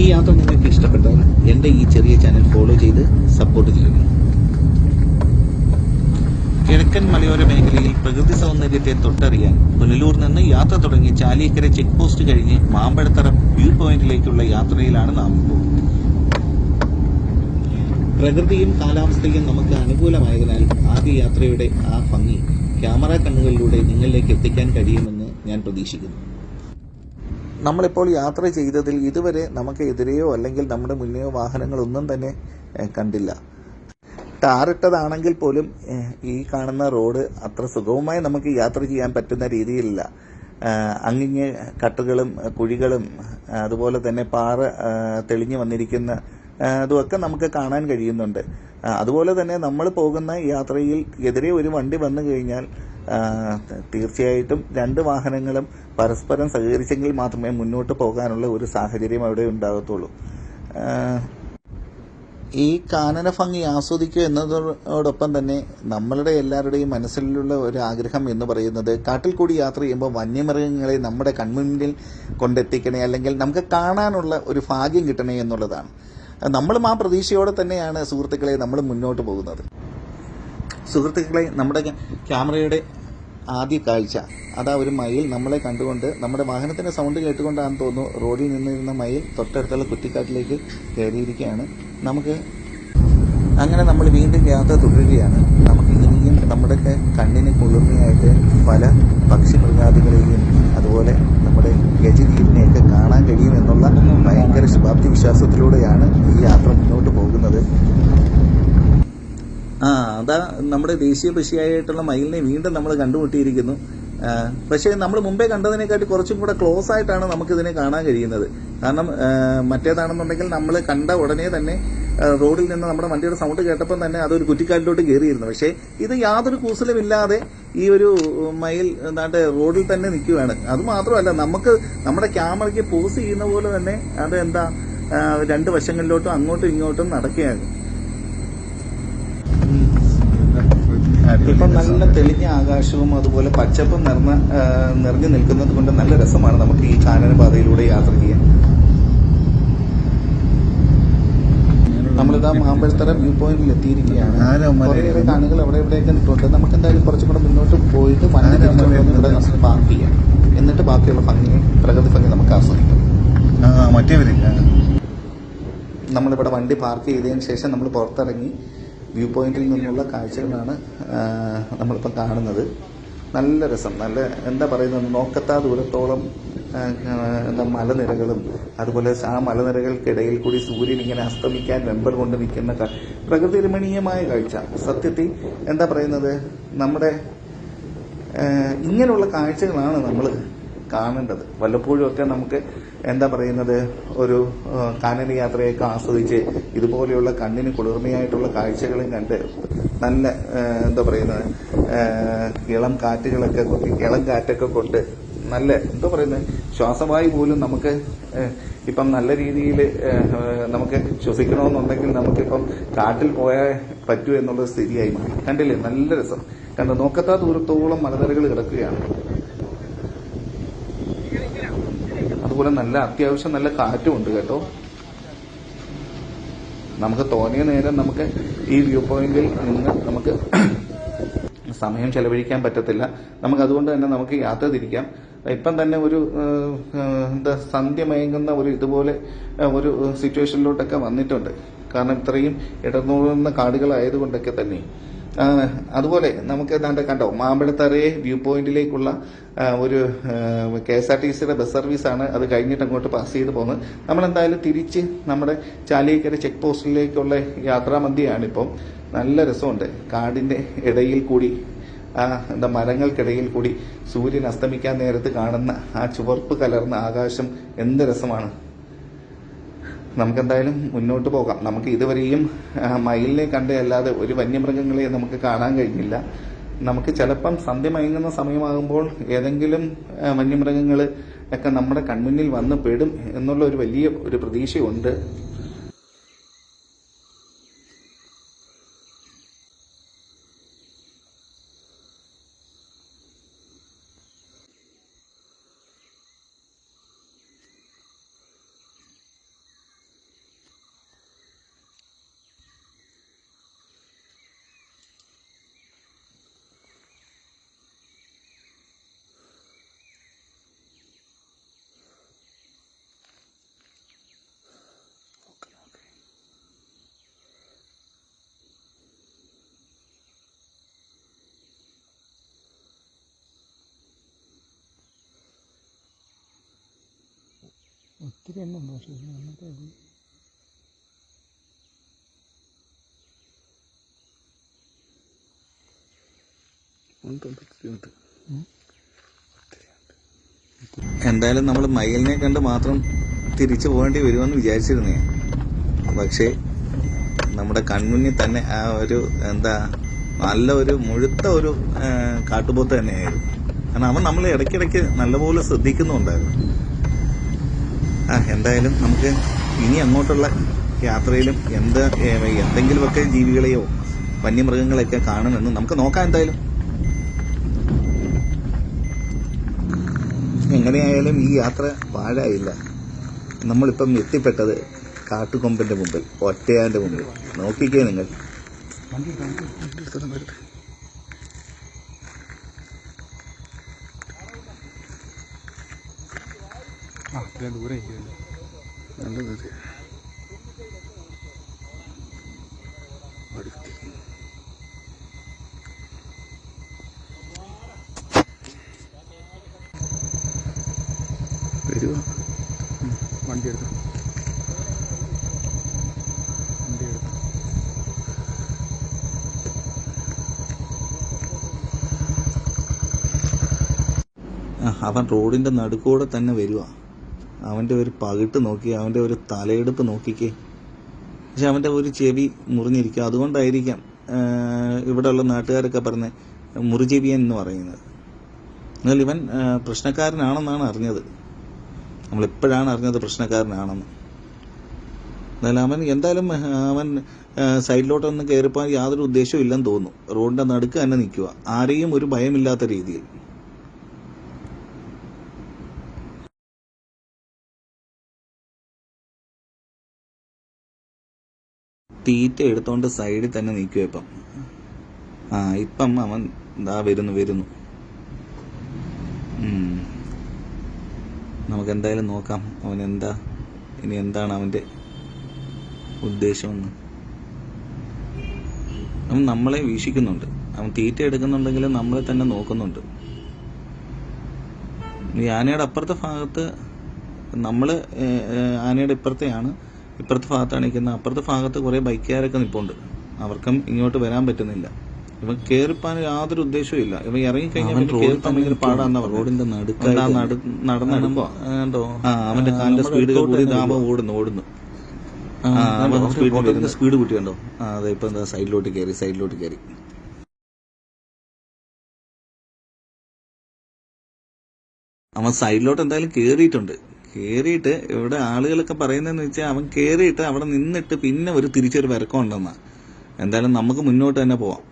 ഈ യാത്ര നിങ്ങൾക്ക് ഇഷ്ടപ്പെട്ടാൽ എൻ്റെ ഈ ചെറിയ ചാനൽ ഫോളോ ചെയ്ത് സപ്പോർട്ട് ചെയ്യുക. കിഴക്കൻ മലയോര മേഖലയിൽ പ്രകൃതി സൗന്ദര്യത്തെ തൊട്ടറിയാൻ പുനലൂർ നിന്ന് യാത്ര തുടങ്ങി ചാലിയക്കര ചെക്ക് പോസ്റ്റ് കഴിഞ്ഞ് മാമ്പഴത്തറ വ്യൂ പോയിന്റിലേക്കുള്ള യാത്രയിലാണ് നാം ഇപ്പോൾ. പ്രകൃതിയും കാലാവസ്ഥയും നമുക്ക് അനുകൂലമായതിനാൽ ആദ്യ യാത്രയുടെ ആ ഭംഗി ക്യാമറ കണ്ണുകളിലൂടെ നിങ്ങളിലേക്ക് എത്തിക്കാൻ കഴിയുമെന്ന് ഞാൻ പ്രതീക്ഷിക്കുന്നു. നമ്മളിപ്പോൾ യാത്ര ചെയ്തതിൽ ഇതുവരെ നമുക്ക് എതിരെയോ അല്ലെങ്കിൽ നമ്മുടെ മുന്നെയോ വാഹനങ്ങളൊന്നും തന്നെ കണ്ടില്ല. ടാറിട്ടതാണെങ്കിൽ പോലും ഈ കാണുന്ന റോഡ് അത്ര സുഗമമായി നമുക്ക് യാത്ര ചെയ്യാൻ പറ്റുന്ന രീതിയിലില്ല. അങ്ങിങ്ങ് കട്ടുകളും കുഴികളും അതുപോലെ തന്നെ പാറ തെളിഞ്ഞു വന്നിരിക്കുന്ന അതുമൊക്കെ നമുക്ക് കാണാൻ കഴിയുന്നുണ്ട്. അതുപോലെ തന്നെ നമ്മൾ പോകുന്ന യാത്രയിൽ എതിരെ ഒരു വണ്ടി വന്നു കഴിഞ്ഞാൽ തീർച്ചയായിട്ടും രണ്ട് വാഹനങ്ങളും പരസ്പരം സഹകരിച്ചെങ്കിൽ മാത്രമേ മുന്നോട്ട് പോകാനുള്ള ഒരു സാഹചര്യം അവിടെ ഉണ്ടാകത്തുള്ളൂ. ഈ കാനന ഭംഗി ആസ്വദിക്കുക എന്നതോടൊപ്പം തന്നെ നമ്മളുടെ എല്ലാവരുടെയും മനസ്സിലുള്ള ഒരു ആഗ്രഹം എന്ന് പറയുന്നത് കാട്ടിൽ കൂടി യാത്ര ചെയ്യുമ്പോൾ വന്യമൃഗങ്ങളെ നമ്മുടെ കൺമുന്നിൽ കൊണ്ടെത്തിക്കണേ, അല്ലെങ്കിൽ നമുക്ക് കാണാനുള്ള ഒരു ഭാഗ്യം കിട്ടണേ എന്നുള്ളതാണ്. നമ്മളും ആ പ്രതീക്ഷയോടെ തന്നെയാണ് സുഹൃത്തുക്കളെ നമ്മൾ മുന്നോട്ട് പോകുന്നത്. സുഹൃത്തുക്കളെ, നമ്മുടെ ക്യാമറയുടെ ആദ്യ കാഴ്ച അതാ ഒരു മയിൽ നമ്മളെ കണ്ടുകൊണ്ട് നമ്മുടെ വാഹനത്തിൻ്റെ സൗണ്ട് കേട്ടുകൊണ്ടാണെന്ന് തോന്നുന്നു റോഡിൽ നിന്നിരുന്ന മയിൽ തൊട്ടടുത്തുള്ള കുറ്റിക്കാട്ടിലേക്ക് കയറിയിരിക്കുകയാണ്. അങ്ങനെ നമ്മൾ വീണ്ടും യാത്ര തുടരുകയാണ്. നമുക്ക് ഇനിയും നമ്മുടെ കണ്ണിന് കുളിർമയായിട്ട് പല പക്ഷിമൃഗാദികളെയും അതുപോലെ നമ്മുടെ ഗജവീരനെയൊക്കെ കാണാൻ കഴിയുമെന്നുള്ള ഭയങ്കര ശുഭാപ്തി വിശ്വാസത്തിലൂടെയാണ് ഈ യാത്ര മുന്നോട്ട് പോകുന്നത്. അതാ നമ്മുടെ ദേശീയ പക്ഷിയായിട്ടുള്ള മയിലിനെ വീണ്ടും നമ്മൾ കണ്ടുമുട്ടിയിരിക്കുന്നു. പക്ഷേ നമ്മൾ മുമ്പേ കണ്ടതിനെക്കാട്ടി കുറച്ചും കൂടെ ക്ലോസ് ആയിട്ടാണ് നമുക്കിതിനെ കാണാൻ കഴിയുന്നത്. കാരണം മറ്റേതാണെന്നുണ്ടെങ്കിൽ നമ്മൾ കണ്ട ഉടനെ തന്നെ റോഡിൽ നിന്ന് നമ്മുടെ വണ്ടിയുടെ സൗണ്ട് കേട്ടപ്പം തന്നെ അതൊരു കുറ്റിക്കാലിലോട്ട് കയറിയിരുന്നു. പക്ഷേ ഇത് യാതൊരു കൂസലുമില്ലാതെ ഈ ഒരു മയിൽ എന്താണ്ട് റോഡിൽ തന്നെ നിൽക്കുകയാണ്. അതുമാത്രമല്ല, നമുക്ക് നമ്മുടെ ക്യാമറയ്ക്ക് പോസ് ചെയ്യുന്ന പോലെ തന്നെ അത് എന്താ രണ്ട് വശങ്ങളിലോട്ടും അങ്ങോട്ടും ഇങ്ങോട്ടും നടക്കുകയാണ്. ഇപ്പം നല്ല തെളിഞ്ഞ ആകാശവും അതുപോലെ പച്ചപ്പും നിറഞ്ഞു നിൽക്കുന്നത് കൊണ്ട് നല്ല രസമാണ് നമുക്ക് ഈ കാനന പാതയിലൂടെ യാത്ര ചെയ്യാൻ. നമ്മളിതാ മാമ്പഴത്തറ വ്യൂ പോയിന്റിൽ എത്തിയിരിക്കുകയാണ്. കുറേയേറെ കാണികൾ അവിടെ ഇവിടെയൊക്കെ നിൽക്കുന്നുണ്ട്. നമുക്ക് എന്തായാലും കുറച്ചും കൂടെ മുന്നോട്ട് പോയിട്ട് വണ്ടി ഇവിടെ നമുക്ക് പാർക്ക് ചെയ്യാം. എന്നിട്ട് ബാക്കിയുള്ള പ്രകൃതി ഭംഗി നമുക്ക് ആസ്വദിക്കാം. നമ്മളിവിടെ വണ്ടി പാർക്ക് ചെയ്തതിന് ശേഷം നമ്മൾ പുറത്തിറങ്ങി വ്യൂ പോയിന്റിൽ നിന്നുള്ള കാഴ്ചകളാണ് നമ്മളിപ്പം കാണുന്നത്. നല്ല രസം, നല്ല എന്താ പറയുന്നത്, നോക്കത്താ ദൂരത്തോളം മലനിരകളും അതുപോലെ ആ മലനിരകൾക്കിടയിൽ കൂടി സൂര്യൻ ഇങ്ങനെ അസ്തമിക്കാൻ വെമ്പൽ കൊണ്ട് നിൽക്കുന്ന പ്രകൃതി രമണീയമായ കാഴ്ച. സത്യത്തിൽ എന്താ പറയുന്നത്, നമ്മുടെ ഇങ്ങനെയുള്ള കാഴ്ചകളാണ് നമ്മൾ കാണേണ്ടത്. വല്ലപ്പോഴും ഒക്കെ നമുക്ക് എന്താ പറയുന്നത്, ഒരു കാനന യാത്രയൊക്കെ ആസ്വദിച്ച് ഇതുപോലെയുള്ള കണ്ണിന് കുളിർമയായിട്ടുള്ള കാഴ്ചകളും കണ്ട് നല്ല എന്താ പറയുന്നത് ഇളം കാറ്റൊക്കെ കൊണ്ട് നല്ല എന്താ പറയുന്നത് ശ്വാസവായു പോലും നമുക്ക് ഇപ്പം നല്ല രീതിയിൽ നമുക്ക് ശ്വസിക്കണമെന്നുണ്ടെങ്കിൽ നമുക്കിപ്പം കാട്ടിൽ പോയാൽ പറ്റൂ എന്നുള്ള സ്ഥിതിയായി മാറി. കണ്ടില്ലേ, നല്ല രസം. നോക്കത്താ ദൂരത്തോളം മലനിരകൾ കിടക്കുകയാണ്. അതുപോലെ നല്ല അത്യാവശ്യം നല്ല കാറ്റും ഉണ്ട് കേട്ടോ. നമുക്ക് തോന്നിയ നേരം നമുക്ക് ഈ വ്യൂ പോയിന്റിൽ നിന്ന് നമുക്ക് സമയം ചെലവഴിക്കാൻ പറ്റത്തില്ല. നമുക്ക് അതുകൊണ്ട് തന്നെ നമുക്ക് യാത്ര തിരിക്കാം. ഇപ്പം തന്നെ ഒരു സന്ധ്യ മയങ്ങുന്ന ഒരു ഇതുപോലെ ഒരു സിറ്റുവേഷനിലോട്ടൊക്കെ വന്നിട്ടുണ്ട്. കാരണം ഇത്രയും ഇടനൂറുന്ന കാടുകളായതുകൊണ്ടൊക്കെ തന്നെ. അതുപോലെ നമുക്ക് എന്താണ്ട് കണ്ടോ, മാമ്പഴത്തറയെ വ്യൂ പോയിന്റിലേക്കുള്ള ഒരു KSRTCയുടെ ബസ് സർവീസാണ്. അത് കഴിഞ്ഞിട്ട് അങ്ങോട്ട് പാസ് ചെയ്ത് പോകുന്നത്. നമ്മളെന്തായാലും തിരിച്ച് നമ്മുടെ ചാലിയക്കര ചെക്ക് പോസ്റ്റിലേക്കുള്ള യാത്രാമധ്യയാണിപ്പം. നല്ല രസമുണ്ട്. കാടിൻ്റെ ഇടയിൽ കൂടി മരങ്ങൾക്കിടയിൽ കൂടി സൂര്യൻ അസ്തമിക്കാൻ നേരത്ത് കാണുന്ന ആ ചുവപ്പ് കലർന്ന ആകാശം എന്ത് രസമാണ്. നമുക്കെന്തായാലും മുന്നോട്ട് പോകാം. നമുക്ക് ഇതുവരെയും മയിലിനെ കണ്ടല്ലാതെ ഒരു വന്യമൃഗങ്ങളെ നമുക്ക് കാണാൻ കഴിഞ്ഞില്ല. നമുക്ക് ചിലപ്പം സന്ധ്യ മയങ്ങുന്ന സമയമാകുമ്പോൾ ഏതെങ്കിലും വന്യമൃഗങ്ങൾ ഒക്കെ നമ്മുടെ കൺമുന്നിൽ വന്ന് പെടും എന്നുള്ള ഒരു വലിയ ഒരു പ്രതീക്ഷയുണ്ട്. ഒത്തിരി എണ്ണുണ്ട്, പക്ഷേ അന്നത്തെ എന്തായാലും നമ്മൾ മയിലിനെ കണ്ട് മാത്രം തിരിച്ചു പോകേണ്ടി വരുമെന്ന് വിചാരിച്ചിരുന്നേ. പക്ഷേ നമ്മുടെ കൺമുന്നിൽ തന്നെ ആ ഒരു നല്ല ഒരു മുഴുത്ത ഒരു കാട്ടുപോത്ത് തന്നെയായിരുന്നു. കാരണം അവൻ നമ്മൾ ഇടയ്ക്കിടയ്ക്ക് നല്ലപോലെ ശ്രദ്ധിക്കുന്നുണ്ടായിരുന്നു. എന്തായാലും നമുക്ക് ഇനി അങ്ങോട്ടുള്ള യാത്രയിലും എന്തെങ്കിലുമൊക്കെ ജീവികളെയോ വന്യമൃഗങ്ങളെയൊക്കെ കാണുമെന്ന് നമുക്ക് നോക്കാം. എന്തായാലും എങ്ങനെയായാലും ഈ യാത്ര പാഴായില്ല. നമ്മളിപ്പം എത്തിപ്പെട്ടത് കാട്ടുകൊമ്പന്റെ മുമ്പിൽ, ഒറ്റയാന്റെ മുമ്പിൽ. നോക്കിക്കേ നിങ്ങൾ. ദൂരെ നല്ല ദൂരെ. വരുവാ. വണ്ടി എടുത്തു. അവൻ റോഡിന്റെ നടുക്കൂടെ തന്നെ വരുക. അവന്റെ ഒരു പകിട്ട് നോക്കി, അവന്റെ ഒരു തലയെടുപ്പ് നോക്കിക്കേ. പക്ഷെ അവന്റെ ഒരു ചെവി മുറിഞ്ഞിരിക്കുക. അതുകൊണ്ടായിരിക്കാം ഇവിടെയുള്ള നാട്ടുകാരൊക്കെ പറഞ്ഞ് മുറിചെവിയൻ എന്ന് പറയുന്നത്. എന്നാൽ ഇവൻ പ്രശ്നക്കാരനാണെന്നാണ് അറിഞ്ഞത്. നമ്മളിപ്പോഴാണ് അറിഞ്ഞത് പ്രശ്നക്കാരനാണെന്ന്. എന്തായാലും അവൻ സൈഡിലോട്ടൊന്നും കയറിപ്പോകാൻ യാതൊരു ഉദ്ദേശവും ഇല്ലെന്ന് തോന്നുന്നു. റോഡിന്റെ നടുക്ക് തന്നെ നിൽക്കുക, ആരെയും ഒരു ഭയമില്ലാത്ത രീതിയിൽ. തീറ്റ എടുത്തോണ്ട് സൈഡിൽ തന്നെ നിൽക്കുക ഇപ്പം. ഇപ്പം അവൻ വരുന്നു. നമുക്ക് എന്തായാലും നോക്കാം അവൻ ഇനി എന്താണ് അവന്റെ ഉദ്ദേശമെന്ന്. അവൻ നമ്മളെ വീക്ഷിക്കുന്നുണ്ട്. അവൻ തീറ്റ എടുക്കുന്നുണ്ടെങ്കിലും നമ്മളെ തന്നെ നോക്കുന്നുണ്ട്. ഈ ആനയുടെ അപ്പുറത്തെ ഭാഗത്ത് നമ്മള് ആനയുടെ ഇപ്പുറത്തെ ഭാഗത്താണ് നിൽക്കുന്നത്. അപ്പുറത്തെ ഭാഗത്ത് കുറെ ബൈക്കുകാരൊക്കെ നിൽപ്പുണ്ട്. അവർക്കും ഇങ്ങോട്ട് വരാൻ പറ്റുന്നില്ല. ഇവൻ കേറിപ്പാൻ യാതൊരു ഉദ്ദേശവും ഇല്ല. ഇവൻ ഇറങ്ങിക്കഴിഞ്ഞാൽ പാടാന്ന റോഡിന്റെ നടന്നെടുപ്പോ കണ്ടോ. അവന്റെ കാലിന്റെ സ്പീഡ് കൂടി ഓടുന്നു. സ്പീഡ് കൂട്ടി കണ്ടോ. അതെ, ഇപ്പൊ സൈഡിലോട്ട് കയറി. അവൻ സൈഡിലോട്ട് എന്തായാലും കേറിയിട്ട് ഇവിടെ ആളുകളൊക്കെ പറയുന്നതെന്ന് വെച്ചാൽ അവൻ കേറിയിട്ട് അവിടെ നിന്നിട്ട് പിന്നെ തിരിച്ചൊരു വരക്കം ഉണ്ടെന്നാ. എന്തായാലും നമുക്ക് മുന്നോട്ട് തന്നെ പോവാം.